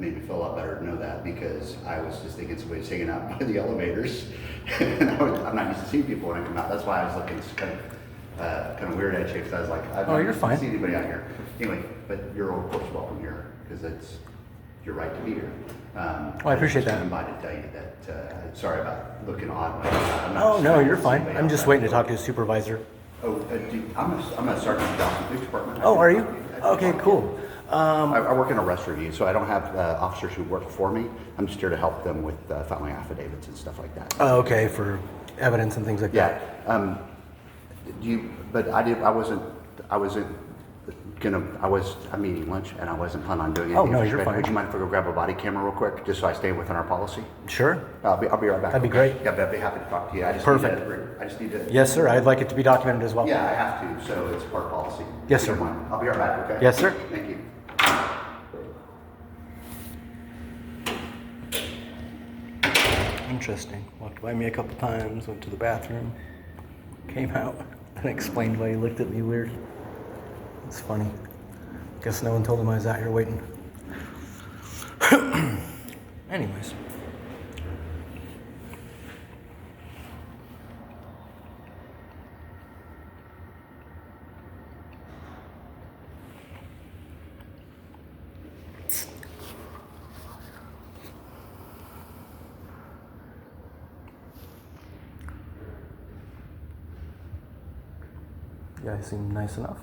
made me feel a lot better to know that, because I was just thinking somebody was hanging out by the elevators, and I'm not used to seeing people when I come out. That's why I was looking kind of weird at you, because I was like, I've you're fine. see anybody out here. Anyway, but you're of course welcome here, because it's your right to be here. I appreciate that. I'm by to tell you that. Sorry about looking odd. No, you're fine. I'm just waiting to talk to a supervisor. I'm a sergeant in the Dallas Police Department. Oh, are you? Okay, cool. I work in arrest review, so I don't have officers who work for me. I'm just here to help them with filing affidavits and stuff like that. Oh, okay, for evidence and things like that. Yeah. I'm eating lunch, and I wasn't planning on doing anything. Oh, no, you're fine. Would you mind if I go grab a body camera real quick, just so I stay within our policy? Sure. I'll be right back. That'd be great. Yeah, I'd be happy to talk to you. Perfect. I just need to. Yes, sir. I'd like it to be documented as well. Yeah, I have to, so it's part of policy. Yes, If you sir. don't mind. I'll be right back, okay? Yes, sir. Thank you. Interesting. Walked by me a couple times, went to the bathroom, came out, and explained why he looked at me weird. It's funny. Guess no one told him I was out here waiting. Anyways. You guys seem nice enough.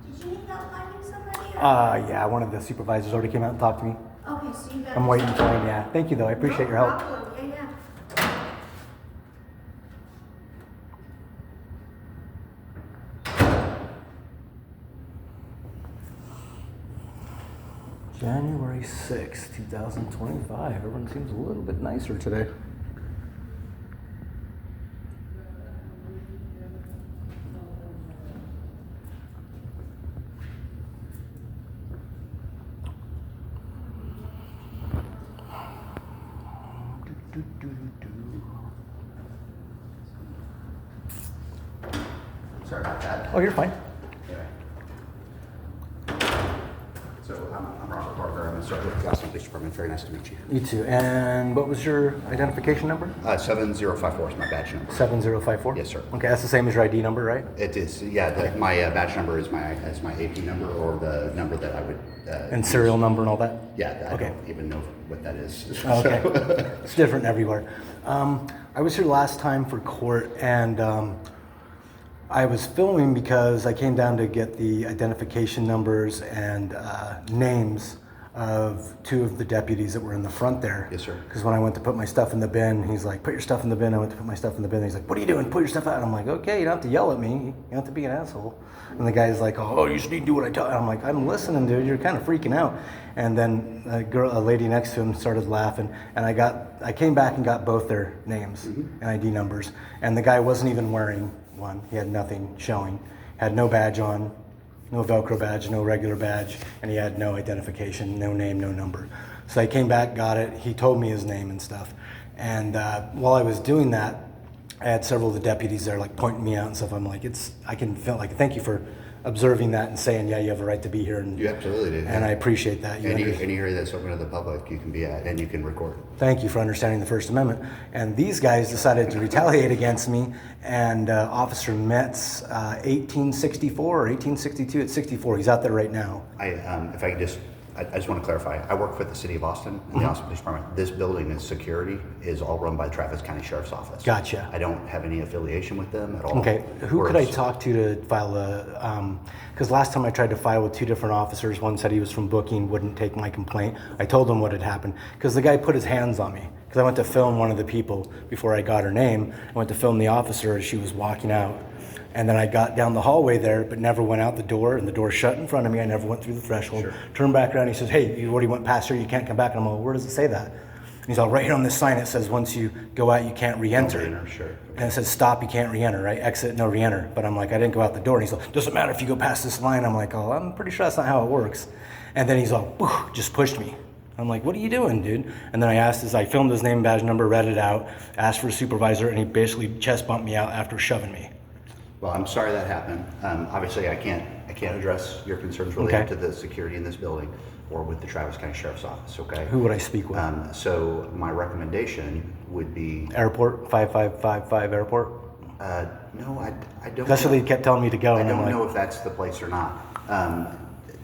Did you need help finding somebody? Yeah, one of the supervisors already came out and talked to me. Okay, so you got. I'm waiting for him, yeah. Thank you though, I appreciate your help. No problem. Yeah. January 6th, 2025. Everyone seems a little bit nicer today. Sorry about that. Oh, you're fine. So I'm Robert Barger. I'm a sergeant with the Dallas Police Department. Very nice to meet you. You too. And what was your identification number? 7054 is my badge number. 7054? Yes, sir. Okay, that's the same as your ID number, right? It is, yeah. My badge number is my AP number, or the number that I would. And serial number and all that? Yeah, I Okay. don't even know what that is. Okay. It's different everywhere. I was here last time for court, and I was filming because I came down to get the identification numbers and names of two of the deputies that were in the front there. Yes, sir. Because when I went to put my stuff in the bin, he's like, put your stuff in the bin. I went to put my stuff in the bin. He's like, what are you doing? Put your stuff out. And I'm like, okay, you don't have to yell at me. You don't have to be an asshole. And the guy's like, oh, you just need to do what I tell you. I'm like, I'm listening, dude. You're kind of freaking out. And then a lady next to him started laughing. And I came back and got both their names and ID numbers. And the guy wasn't even wearing one. He had nothing showing. Had no badge on, no Velcro badge, no regular badge, and he had no identification, no name, no number. So I came back, got it. He told me his name and stuff. And while I was doing that, I had several of the deputies there like pointing me out and stuff. I'm like, I can feel like, thank you for observing that and saying, yeah, you have a right to be here. And You absolutely do. And I appreciate that. Any area that's open to the public, you can be at, and you can record. Thank you for understanding the First Amendment. And these guys decided to retaliate against me. And Officer Metz, 1864 or 1862 at 64, he's out there right now. If I could I just want to clarify. I work for the City of Austin and the Austin Police Department. This building and security is all run by the Travis County Sheriff's Office. Gotcha. I don't have any affiliation with them at all. Okay, who could I talk to file a, because last time I tried to file with two different officers, one said he was from booking, wouldn't take my complaint. I told him what had happened, because the guy put his hands on me, because I went to film one of the people before I got her name. I went to film the officer as she was walking out. And then I got down the hallway there, but never went out the door, and the door shut in front of me. I never went through the threshold. Sure. Turned back around, he says, hey, you already went past here, you can't come back. And I'm like, where does it say that? And he's all, right here on this sign, it says once you go out, you can't re-enter. No re-enter, sure. And it says stop, you can't re-enter, right? Exit, no re-enter. But I'm like, I didn't go out the door. And he's like, doesn't matter if you go past this line. I'm like, oh, I'm pretty sure that's not how it works. And then he's all, just pushed me. I'm like, what are you doing, dude? And then I filmed his name, badge number, read it out, asked for a supervisor, and he basically chest bumped me out after shoving me. Well, I'm sorry that happened. Obviously, I can't address your concerns related Okay. to the security in this building or with the Travis County Sheriff's Office, okay? Who would I speak with? So my recommendation would be, Airport, 5555 airport? no, I don't. That's where they kept telling me to go. I and I'm don't like, know if that's the place or not.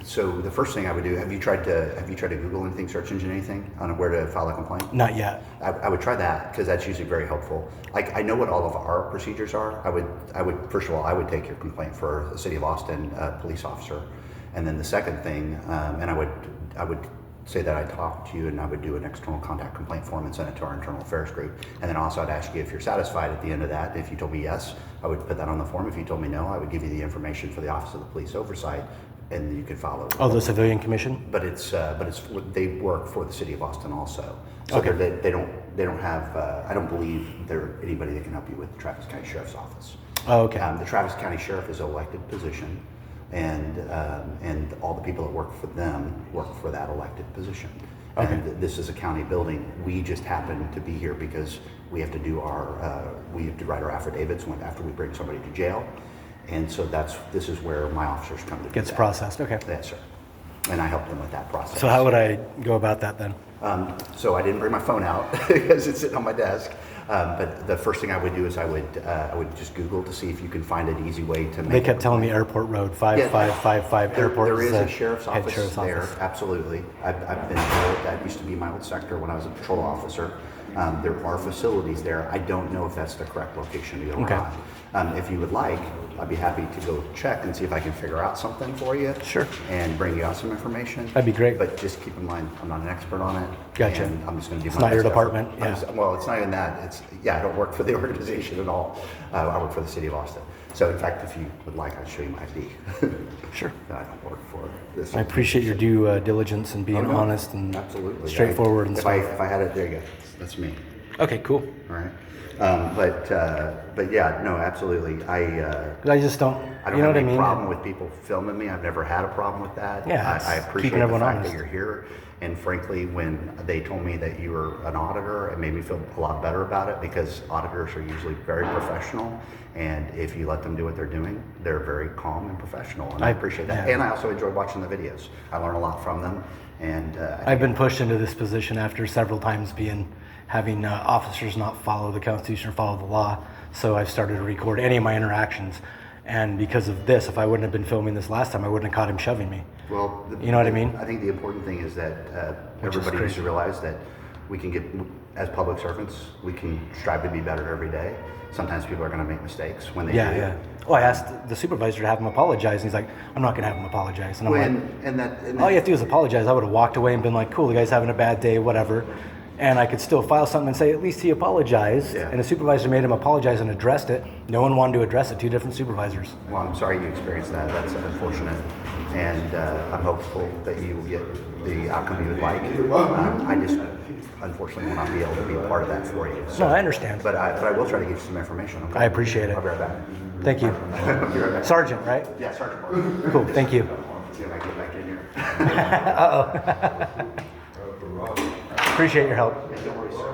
So the first thing I would do, have you tried to Google anything, search engine anything on where to file a complaint? Not yet. I would try that because that's usually very helpful. Like I know what all of our procedures are. I would first of all, I would take your complaint for the City of Austin police officer, and then the second thing, and I would say that I talked to you and I would do an external contact complaint form and send it to our internal affairs group. And then also I'd ask you if you're satisfied at the end of that. If you told me yes, I would put that on the form. If you told me no, I would give you the information for the Office of the Police Oversight, and you could follow. Oh, the civilian commission? But it's they work for the City of Austin also. So Okay. they don't have I don't believe they're anybody that can help you with the Travis County Sheriff's Office. Oh, okay. The Travis County Sheriff is an elected position, and all the people that work for them work for that elected position. Okay. And this is a county building. We just happen to be here because we have to do we have to write our affidavits after we bring somebody to jail. And so this is where my officers come to do Gets that. processed, okay. Yes, sir. And I help them with that process. So how would I go about that then? So I didn't bring my phone out because it's sitting on my desk. But the first thing I would do is I would just Google to see if you can find an easy way to make. They kept telling me Airport Road, 5555 Airport. There is the a sheriff's head office sheriff's there, office. absolutely. I've been there. That used to be my old sector when I was a patrol officer. There are facilities there. I don't know if that's the correct location to go or Okay. not. If you would like, I'd be happy to go check and see if I can figure out something for you. Sure. And bring you out some information. That'd be great. But just keep in mind, I'm not an expert on it. Gotcha. And I'm just going to do It's my not your best effort. department, yeah. Well, it's not even that. I don't work for the organization at all. I work for the City of Austin. So in fact, if you would like, I'd show you my ID. Sure. I don't work for this. I appreciate your due diligence and being Oh, no. honest and Absolutely. straightforward and if stuff. if I had it, there you go. That's me. Okay, cool. All right. But yeah, no, absolutely. I just don't, I don't you know have what I any mean? problem with people filming me. I've never had a problem with that. Yeah, it's I appreciate keeping the everyone fact honest. that you're here. And frankly, when they told me that you were an auditor, it made me feel a lot better about it because auditors are usually very professional. And if you let them do what they're doing, they're very calm and professional. And I appreciate that. yeah. And I also enjoy watching the videos. I learn a lot from them. And I've been pushed into this position after several times having officers not follow the Constitution or follow the law. So I've started to record any of my interactions. And because of this, if I wouldn't have been filming this last time, I wouldn't have caught him shoving me. well, You know what I mean? I think the important thing is that Which is everybody needs crazy. to realize that we can get, as public servants, we can strive to be better every day. Sometimes people are going to make mistakes when they do. Yeah. Well, I asked the supervisor to have him apologize, and he's like, I'm not going to have him apologize. And I'm Well, like, and all you have to do is apologize. I would have walked away and been like, cool, the guy's having a bad day, whatever. And I could still file something and say, at least he apologized. Yeah. And the supervisor made him apologize and addressed it. No one wanted to address it, two different supervisors. Well, I'm sorry you experienced that. That's unfortunate. And I'm hopeful that you will get the outcome you would like. I just, unfortunately, will not be able to be a part of that for you. No, I understand. But I will try to get you some information. Okay? I appreciate it. I'll be right back. Thank you. I'll be right back. Sergeant, right? Yeah, Sergeant Barger. Cool, thank you. See if I can get back in here. Appreciate your help. Yeah, don't worry, sir.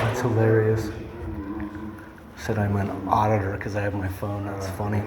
That's hilarious. Said I'm an auditor because I have my phone. That's funny.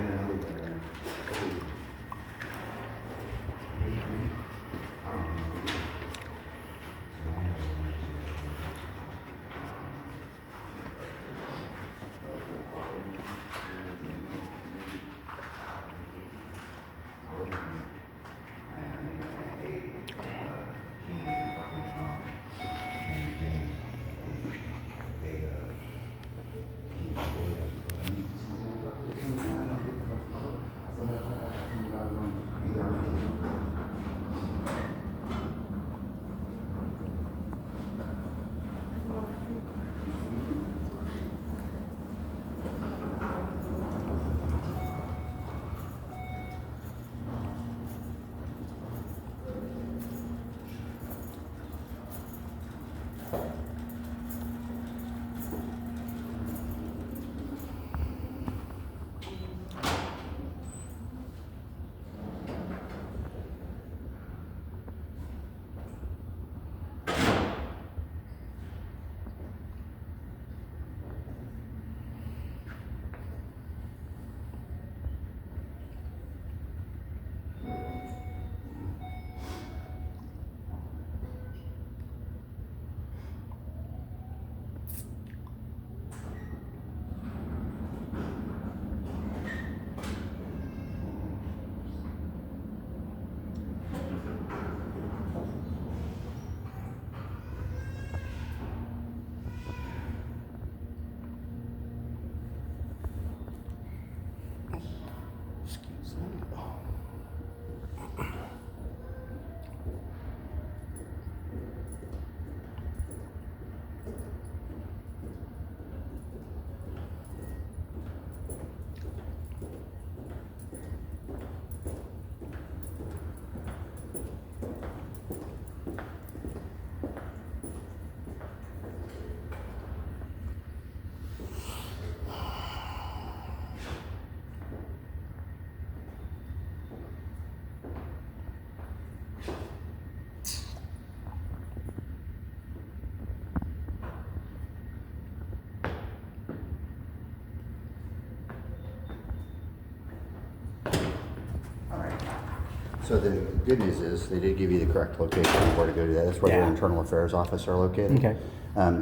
So the good news is they did give you the correct location of where to go to that. That's where Yeah. their internal affairs office are located. Okay.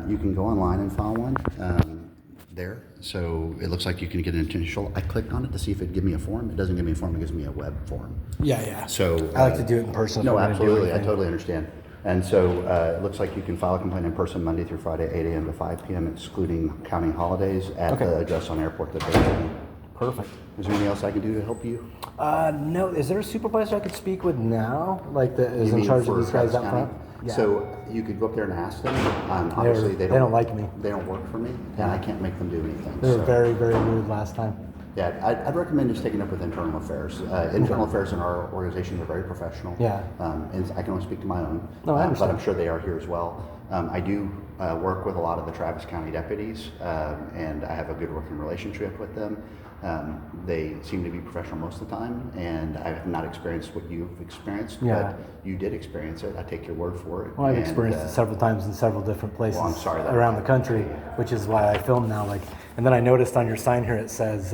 You can go online and file one there. So it looks like you can get an initial. I clicked on it to see if it'd give me a form. It doesn't give me a form. It gives me a web form. Yeah. So I like to do it in person. if No, I'm gonna do absolutely. I anything. totally understand. And so it looks like you can file a complaint in person Monday through Friday, 8 a.m. to 5 p.m., excluding counting holidays at Okay. the address on airport that they gave me. Perfect. Is there anything else I can do to help you? No, is there a supervisor I could speak with now? Like that is You in mean charge for of these guys Travis out County? front? Yeah. So you could go up there and ask them. Obviously, they don't like me. They don't work for me, and I can't make them do anything. They were so. very, very rude last time. Yeah, I'd recommend just taking it up with internal affairs. Internal affairs in our organization are very professional. Yeah. And I can only speak to my own. No, I But understand. I'm sure they are here as well. I do work with a lot of the Travis County deputies, and I have a good working relationship with them. They seem to be professional most of the time, and I have not experienced what you've experienced, Yeah. but you did experience it. I take your word for it. Well, I've And, experienced it several times in several different places I'm sorry that around the happened. country, which is why I film now. Like, and then I noticed on your sign here it says,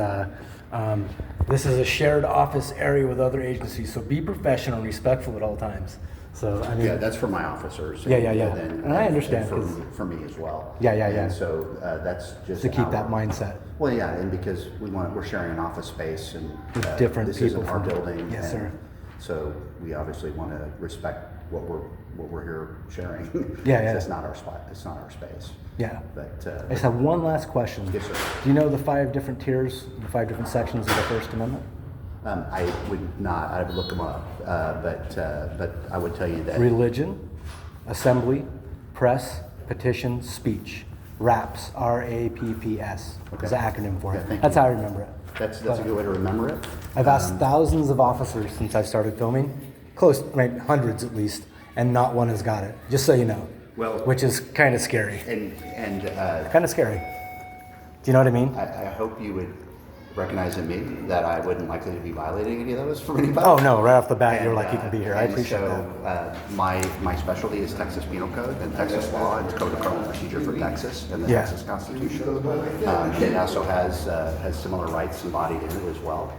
"This is a shared office area with other agencies, so be professional and respectful at all times." So I mean, Yeah, that's for my officers. Yeah. And, And I understand, 'cause- for me as well. Yeah. And so that's just to keep our- that mindset. Well, yeah, and because we're sharing an office space and With different this people isn't our from- building. Yes, and sir. So we obviously want to respect what we're here sharing. Yeah. It's not our spot. It's not our space. Yeah. But I just have one last question. Yes, sir. Do you know the 5 different tiers, the 5 different sections of the First Amendment? I would not. I would look them up. But I would tell you that. Religion, assembly, press, petition, speech. RAPS, RAPPS. Okay. Is the acronym for Yeah, it. thank That's you. how I remember it. That's a good way to remember it. I've asked thousands of officers since I started filming, close, maybe hundreds at least, and not one has got it. Just so you know. Well- which is kind of scary. And Kind of scary. Do you know what I mean? I hope you would recognize in me that I wouldn't likely to be violating any of those from anybody. Oh no! Right off the bat, you're And, like you can be here. I and appreciate so, that. my specialty is Texas Penal Code and Texas law and Code of Criminal Procedure for Texas and the Yeah. Texas Constitution. It also has similar rights embodied in it as well.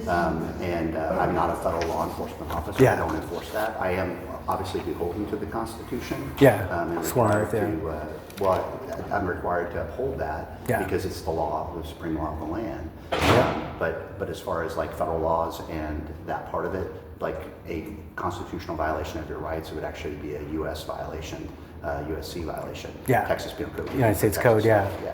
I'm not a federal law enforcement officer. Yeah. I don't enforce that. I am obviously beholden to the Constitution. Yeah. And Sworn required oath, yeah. I'm required to uphold that Yeah. because it's the law, the supreme law of the land. But as far as like federal laws and that part of it, like a constitutional violation of your rights, it would actually be a U.S. violation, USC violation. Yeah. Texas Penal Code. United States Texas Code, yeah. law, Yeah.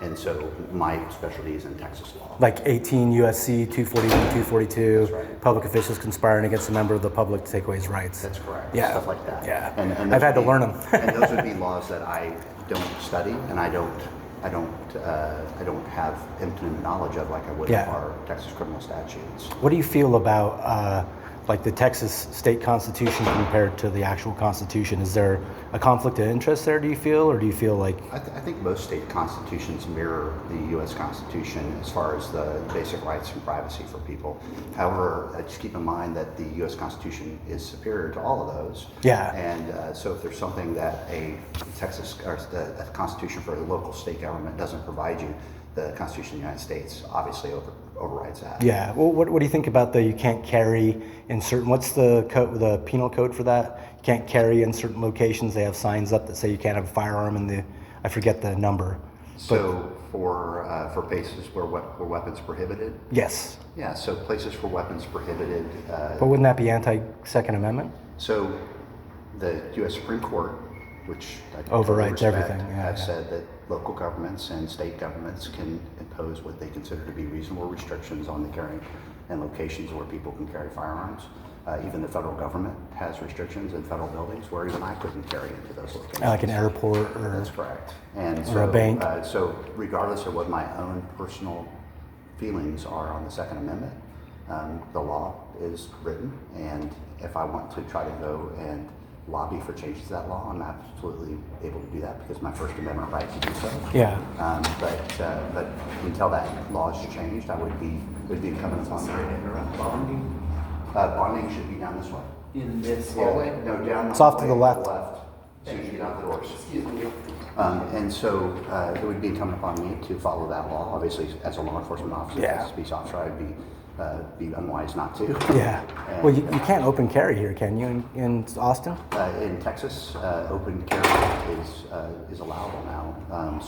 And so my specialty is in Texas law. Like 18 USC 241, 242. That's right. Public officials conspiring against a member of the public to take away his rights. That's correct. Yeah. Stuff like that. Yeah. And I've those had to would learn 'em. And those would be laws that I don't study and I don't have intimate knowledge of like I would Yeah. of our Texas criminal statutes. What do you feel about like the Texas state constitution compared to the actual constitution? Is there a conflict of interest there, do you feel, or do you feel like... I think most state constitutions mirror the U.S. Constitution as far as the basic rights and privacy for people. However, just keep in mind that the U.S. Constitution is superior to all of those. Yeah. And so if there's something that a Texas or the Constitution for a local state government doesn't provide you, the Constitution of the United States obviously overrides that. Yeah. Well, what do you think about the you can't carry in certain... What's the code, the penal code for that? You can't carry in certain locations. They have signs up that say you can't have a firearm in the... I forget the number. So for places where weapons prohibited, Yes. yeah. So places for weapons prohibited. But wouldn't that be anti-Second Amendment? So the U.S. Supreme Court, which I totally Overrides respect, everything, yeah, have yeah. said that local governments and state governments can impose what they consider to be reasonable restrictions on the carrying and locations where people can carry firearms. Even the federal government has restrictions in federal buildings where even I couldn't carry into those locations. Like an airport or... That's correct. And Or so, a bank. So regardless of what my own personal feelings are on the Second Amendment, the law is written, and if I want to try to go and lobby for changes to that law, I'm absolutely able to do that because my First Amendment right to do so. Yeah. But until that law is changed, would be incumbent upon me. Bonding? Bonding should be down this way. In this hallway? No, down. It's off to the hallway left. So you get out the doors. Excuse me. And so it would be incumbent upon me to follow that law. Obviously, as a law enforcement officer, Yeah. as a peace officer, I'd be be unwise not to. Yeah. And, Well, you can't open carry here, can you, in Austin? in Texas, open carry is allowable now.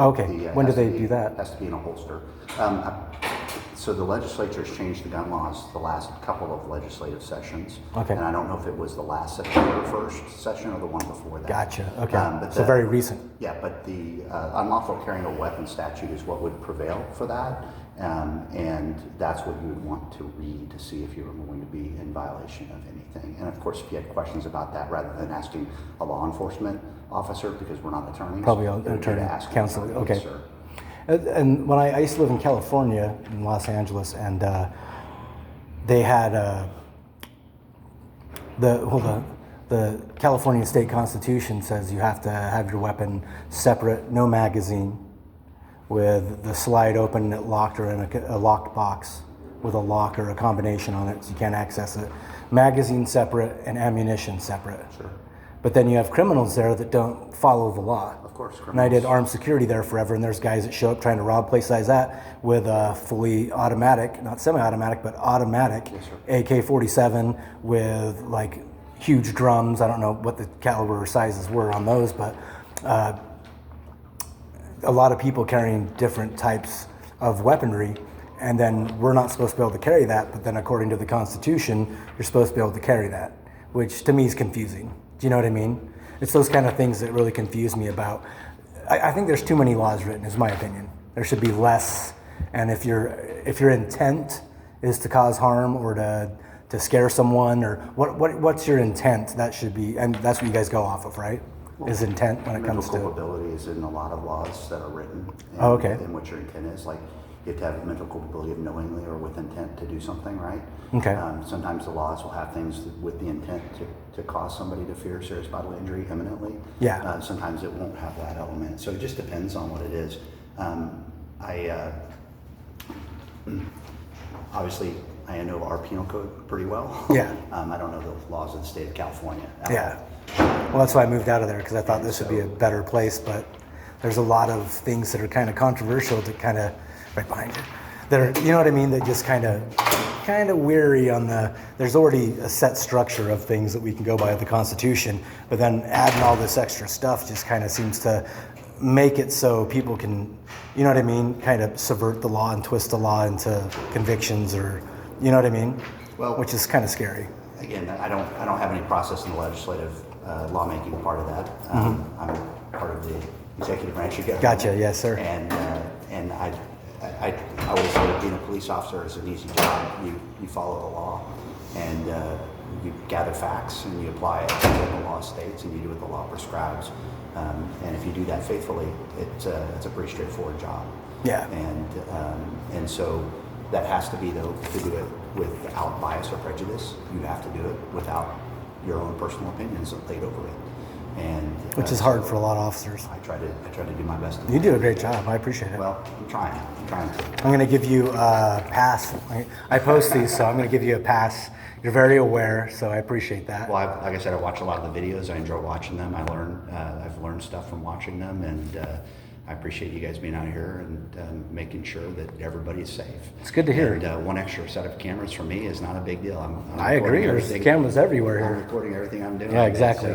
Okay. When do has to they do that? Has to be in a holster. So the legislature has changed the gun laws the last couple of legislative sessions. Okay. And I don't know if it was the last September 1st session or the one before that. Gotcha. Okay. But So very recent. Yeah, but the unlawful carrying a weapon statute is what would prevail for that. And that's what you would want to read to see if you were going to be in violation of anything. And of course, if you had questions about that, rather than asking a law enforcement officer, because we're not attorneys. Probably it an would be to attorney, ask an counsel. attorney, Okay. sir. And when I used to live in California, in Los Angeles, and they had the California state constitution says you have to have your weapon separate, no magazine, with the slide open, locked, or in a locked box with a lock or a combination on it, so you can't access it. Magazine separate and ammunition separate. Sure. But then you have criminals there that don't follow the law. Of course, And I did criminals. armed security there forever, and there's guys that show up trying to rob places like that with a fully automatic, not semi-automatic, but automatic Yes, sir. AK-47 with like huge drums. I don't know what the caliber or sizes were on those, but a lot of people carrying different types of weaponry, and then we're not supposed to be able to carry that, but then according to the Constitution, you're supposed to be able to carry that, which to me is confusing. Do you know what I mean? It's those kind of things that really confuse me about. I think there's too many laws written, is my opinion. There should be less, and if your intent is to cause harm or to scare someone, or what's your intent, that should be, and that's what you guys go off of, right? Is intent when it Mental comes to. culpability is in a lot of laws that are written. And, Oh, okay. And what your intent is, like you have to have mental culpability of knowingly or with intent to do something, right? Okay. Sometimes the laws will have things with the intent to cause somebody to fear serious bodily injury imminently. Yeah. Sometimes it won't have that element. So it just depends on what it is. Obviously, I know our penal code pretty well. Yeah. I don't know the laws of the state of California. at all. Yeah. Well, that's why I moved out of there, because I thought this would be a better place, but there's a lot of things that are kind of controversial that kind of, right behind you, that are, you know what I mean, that just kind of weary on there's already a set structure of things that we can go by with the Constitution, but then adding all this extra stuff just kind of seems to make it so people can, you know what I mean, kind of subvert the law and twist the law into convictions, or, you know what I mean? Well- which is kind of scary. Again, I don't have any process in the legislative lawmaking part of that. I'm part of the executive branch of government. Gotcha, yes, sir. And I always say that being a police officer is an easy job. You follow the law, and you gather facts, and you apply it to what the law states, and you do what the law prescribes. And if you do that faithfully, it's a pretty straightforward job. Yeah. And so that has to be, though, to do it without bias or prejudice. You have to do it without your own personal opinions laid over it. And Which is hard for a lot of officers. I try to do my best. You do a great job. I appreciate it. Well, I'm trying to. I'm going to give you a pass. I post these, so I'm going to give you a pass. You're very aware, so I appreciate that. Well, like I said, I watch a lot of the videos. I enjoy watching them. I've learned stuff from watching them, and I appreciate you guys being out here and making sure that everybody is safe. It's good to hear. And one extra set of cameras for me is not a big deal. I agree. There's cameras everywhere I'm here. recording everything I'm doing. Yeah, exactly.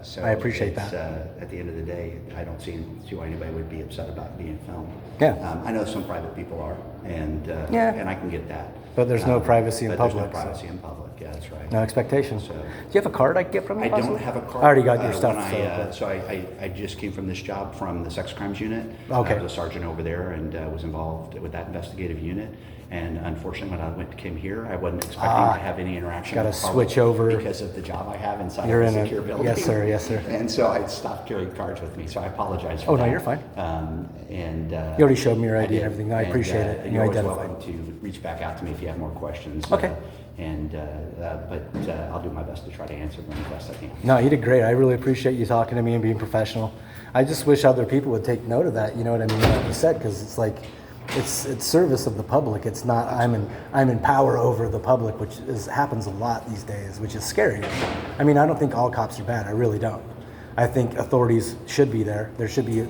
So I appreciate it's, that. At the end of the day, I don't see why anybody would be upset about being filmed. Yeah. I know some private people are, and Yeah. and I can get that. But there's no privacy in but public, There's no so- privacy in public. Yeah, that's right. No expectations. So- Do you have a card I can get from you? I don't possibly? have a card. I already got your stuff. So I just came from this job from the sex crimes unit. Okay. I was a sergeant over there and was involved with that investigative unit. And unfortunately, when I came here, I wasn't expecting to have any interaction. Gotta with the public switch over. because of the job I have inside You're of in a a- secure building. yes, sir, yes, sir. And so I stopped carrying cards with me. So I apologize for Oh, that. no, you're fine. You You already showed me your ID and did. everything. I appreciate it. And And you're you always identified. welcome to reach back out to me if you have more questions. Okay. But I'll do my best to try to answer them as best I can. No, you did great. I really appreciate you talking to me and being professional. I just wish other people would take note of that. You know what I mean? Like you said, because it's like, it's service of the public. It's not I'm in power over the public, which happens a lot these days, which is scary. I mean, I don't think all cops are bad. I really don't. I think authorities should be there. There should be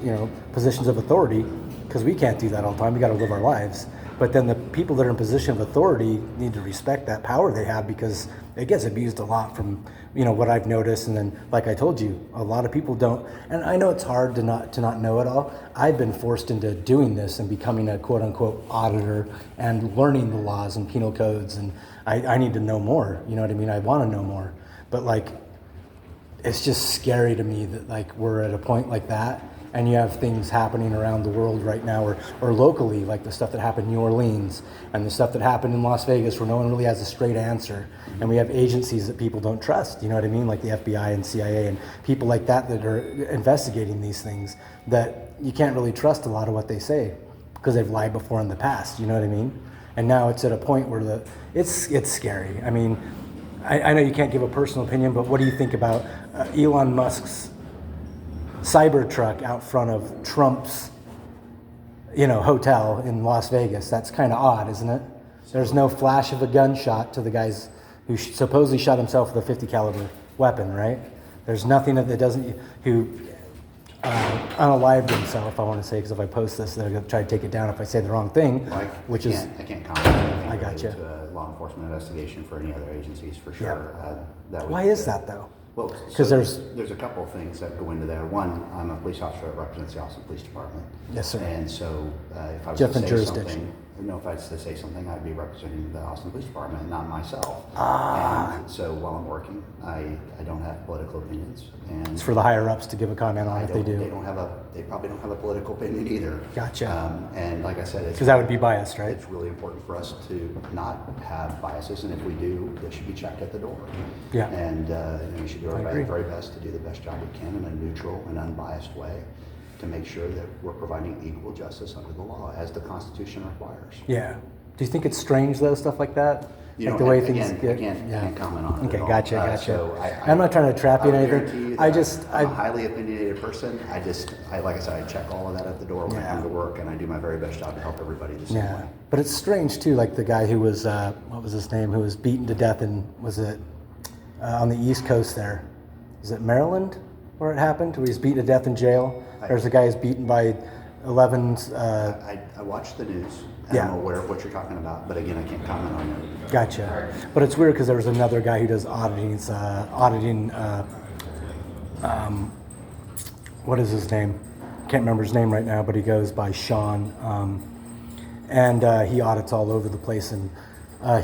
positions of authority, because we can't do that all the time. We got to live our lives. But then the people that are in position of authority need to respect that power they have, because it gets abused a lot from, what I've noticed. And then, like I told you, a lot of people don't, and I know it's hard to not know it all. I've been forced into doing this and becoming a quote unquote auditor and learning the laws and penal codes. And I need to know more, you know what I mean? I want to know more, but like, it's just scary to me that like we're at a point like that, and you have things happening around the world right now, or locally, like the stuff that happened in New Orleans and the stuff that happened in Las Vegas, where no one really has a straight answer. And we have agencies that people don't trust, you know what I mean? Like the FBI and CIA and people like that are investigating these things, that you can't really trust a lot of what they say because they've lied before in the past, you know what I mean? And now it's at a point where it's scary. I mean, I know you can't give a personal opinion, but what do you think about Elon Musk's Cybertruck out front of Trump's, hotel in Las Vegas? That's kind of odd, isn't it? There's no flash of a gunshot to the guys who supposedly shot himself with a 50 caliber weapon, right? There's nothing that doesn't, who unalived himself, I want to say, because if I post this, they're going to try to take it down if I say the wrong thing, I can't comment on anything I gotcha. related to a law enforcement investigation for any other agencies, for sure. Why is that, though? Well, 'Cause there's a couple of things that go into there. One, I'm a police officer that represents the Austin Police Department. Yes, sir. And so if I was Different to say jurisdiction. if I was to say something, I'd be representing the Austin Police Department and not myself. Ah. And so while I'm working, I don't have political opinions. And It's for the higher ups to give a comment on if they do. They probably don't have a political opinion either. Gotcha. And like I said, Because that would be biased, right? it's really important for us to not have biases, and if we do, they should be checked at the door. Yeah. And we should do our agree. very best to do the best job we can in a neutral and unbiased way to make sure that we're providing equal justice under the law as the Constitution requires. Yeah. Do you think it's strange, though, stuff like that? You Like know, the way again, things get. I can't comment on it Okay, at all. gotcha. So I'm not trying to trap you in I anything. guarantee you I'm a highly opinionated person. Like I said, I check all of that at the door when I come to work, and I do my very best job to help everybody the same way. But it's strange too, like the guy who was, what was his name, who was beaten to death was it on the East Coast there? Is it Maryland where it happened? Where he's beaten to death in jail? There's a guy who's beaten by 11. I watch the news. And I'm aware of what you're talking about, but again, I can't comment on it. Gotcha. But it's weird because there was another guy who does auditing, what is his name? Can't remember his name right now, but he goes by Sean. And he audits all over the place. And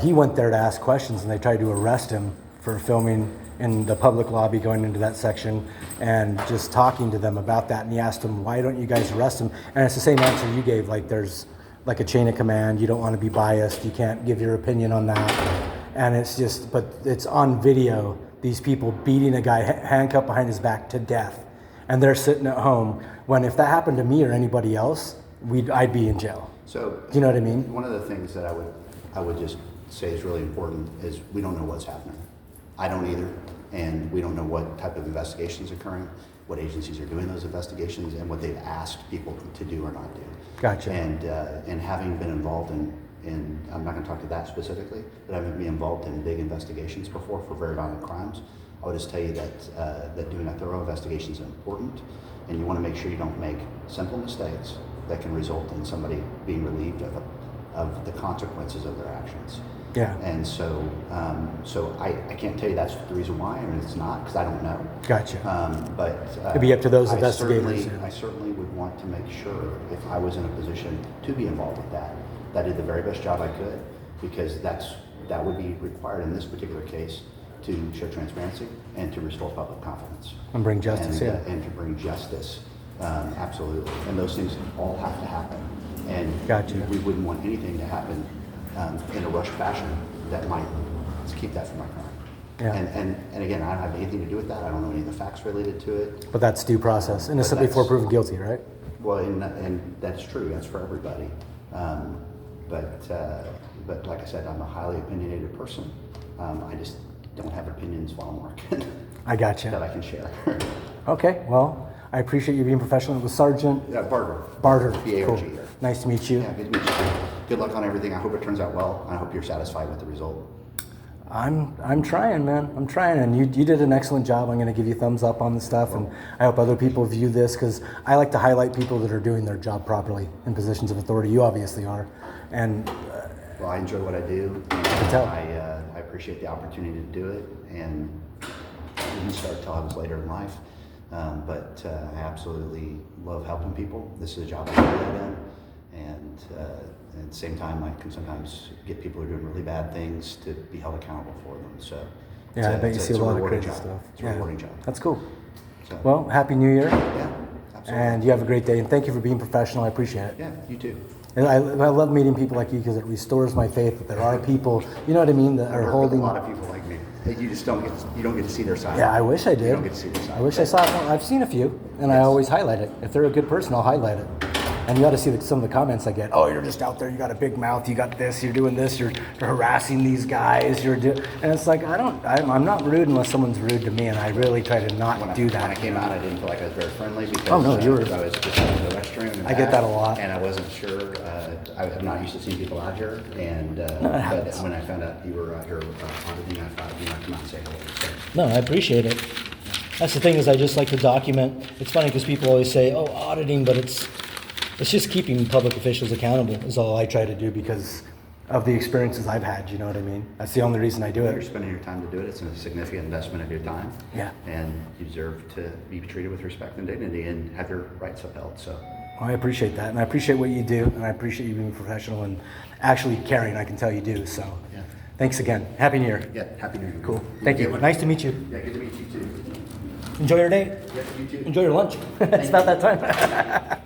he went there to ask questions, and they tried to arrest him for filming in the public lobby going into that section and just talking to them about that. And he asked them, why don't you guys arrest him? And it's the same answer you gave, like there's like a chain of command. You don't want to be biased. You can't give your opinion on that. And it's just, but it's on video, these people beating a guy handcuffed behind his back to death. And they're sitting at home, when if that happened to me or anybody else, I'd be in jail. So, do you know what I mean? One of the things that I would just say is really important is we don't know what's happening. I don't either. And we don't know what type of investigations are occurring, what agencies are doing those investigations, and what they've asked people to do or not do. Gotcha. And having been involved in I'm not going to talk to that specifically, but having been involved in big investigations before for very violent crimes, I would just tell you that doing a thorough investigation is important, and you want to make sure you don't make simple mistakes that can result in somebody being relieved of the consequences of their actions. Yeah. And so I can't tell you that's the reason why. I mean, it's not, because I don't know. Gotcha. But it'd be up to those investigators. I certainly would want to make sure, if I was in a position to be involved with that I did the very best job I could, because that would be required in this particular case to show transparency and to restore public confidence. And bring justice, and to bring justice, absolutely. And those things all have to happen. And Gotcha. we wouldn't want anything to happen in a rushed fashion that might keep that from occurring. Yeah. And again, I don't have anything to do with that. I don't know any of the facts related to it. But that's due process. Innocent before proven guilty, right? Well, and that's true. That's for everybody. But like I said, I'm a highly opinionated person. I just don't have opinions while I'm working. I gotcha. That I can share. Okay, well, I appreciate you being professional. It was Sargent. Yeah, Barger. Barger. B-A-R-G. Cool. Nice to meet you. Yeah, good to meet you. Good luck on everything. I hope it turns out well. I hope you're satisfied with the result. I'm trying, man. I'm trying, and you did an excellent job. I'm going to give you thumbs up on the stuff, and I hope other people view this because I like to highlight people that are doing their job properly in positions of authority. You obviously are, and Well, I enjoy what I do. can tell. I appreciate the opportunity to do it, and I didn't start till I was later in life. But I absolutely love helping people. This is a job I'm good at, and at the same time, I can sometimes get people who are doing really bad things to be held accountable for them. So Yeah, I bet you see a lot of crazy job. stuff. It's a rewarding job. That's cool. So, Well, Happy New Year, yeah, absolutely. and you have a great day, and thank you for being professional. I appreciate it. Yeah, you too. And I love meeting people like you because it restores my faith that there are people, you know what I mean, that I are work holding. with a lot of people like me. You just don't get to see their side. Yeah, I wish I did. You don't get to see their side. I wish I saw it. I've seen a few, and I Yes. always highlight it. If they're a good person, I'll highlight it. And you ought to see some of the comments I get. Oh, you're just out there. You got a big mouth. You got this. You're doing this. You're harassing these guys. And it's like I'm not rude unless someone's rude to me, and I really try to not do When that. I came out, I didn't feel like I was very friendly because Oh, no, you were- I was just in the restroom. and I get back, that a lot. and I wasn't sure. I'm not used to seeing people out here, and it but happens. when I found out you were out here auditing, I thought you might come out and say hello. So, No, I appreciate it. That's the thing is I just like to document. It's funny because people always say, "Oh, auditing," but it's just keeping public officials accountable is all I try to do because of the experiences I've had. You know what I mean? That's the only reason I do you're it. spending your time to do it. It's a significant investment of your time. Yeah. And you deserve to be treated with respect and dignity and have your rights upheld. So. Well, I appreciate that, and I appreciate what you do, and I appreciate you being professional and actually caring. I can tell you do. So, Yeah. thanks again. Happy New Year. Yeah. Happy New Year. Cool. Thank you. Good one. Nice to meet you. Yeah. Good to meet you too. Enjoy your day. Yeah. You too. Enjoy your lunch. It's about that time.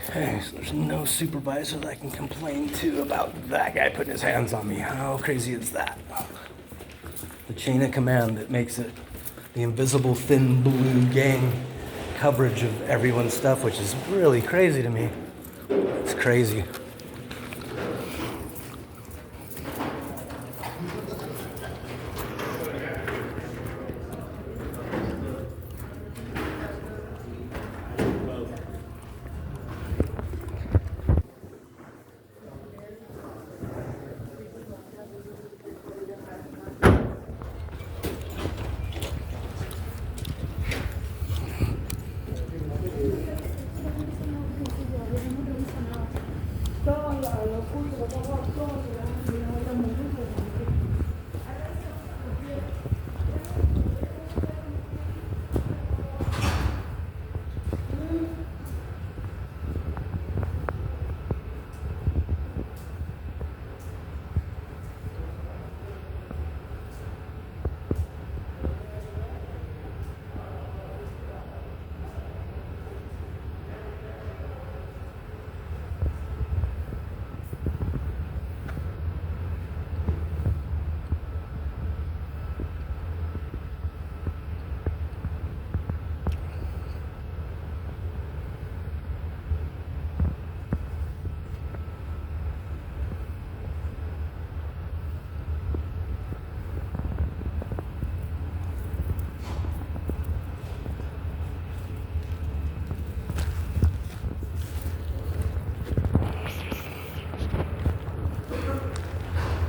Okay, so there's no supervisor that I can complain to about that guy putting his hands on me. How crazy is that? The chain of command that makes it the invisible thin blue gang coverage of everyone's stuff, which is really crazy to me. It's crazy.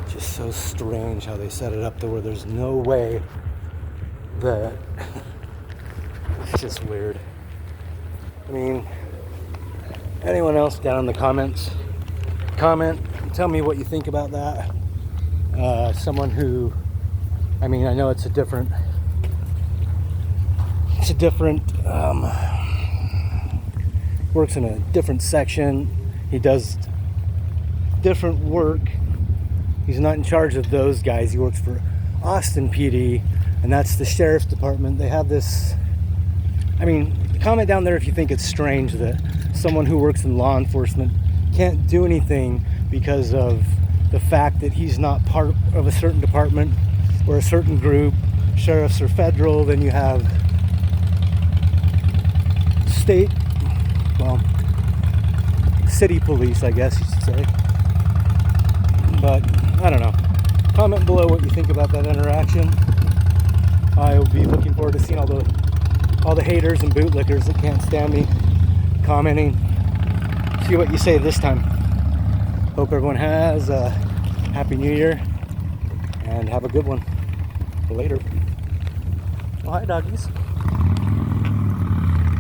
Just so strange how they set it up to where there's no way that it's just weird. I mean, anyone else down in the comments, comment, tell me what you think about that. Someone who, I mean, I know it's a different, works in a different section. He does different work. He's not in charge of those guys. He works for Austin PD, and that's the sheriff's department. They have this, I mean, comment down there if you think it's strange that someone who works in law enforcement can't do anything because of the fact that he's not part of a certain department or a certain group. Sheriffs are federal, then you have state, well, city police, I guess you should say. But I don't know. Comment below what you think about that interaction. I will be looking forward to seeing all the haters and bootlickers that can't stand me commenting. See what you say this time. Hope everyone has a happy new year and have a good one. Later. Oh, hi, doggies.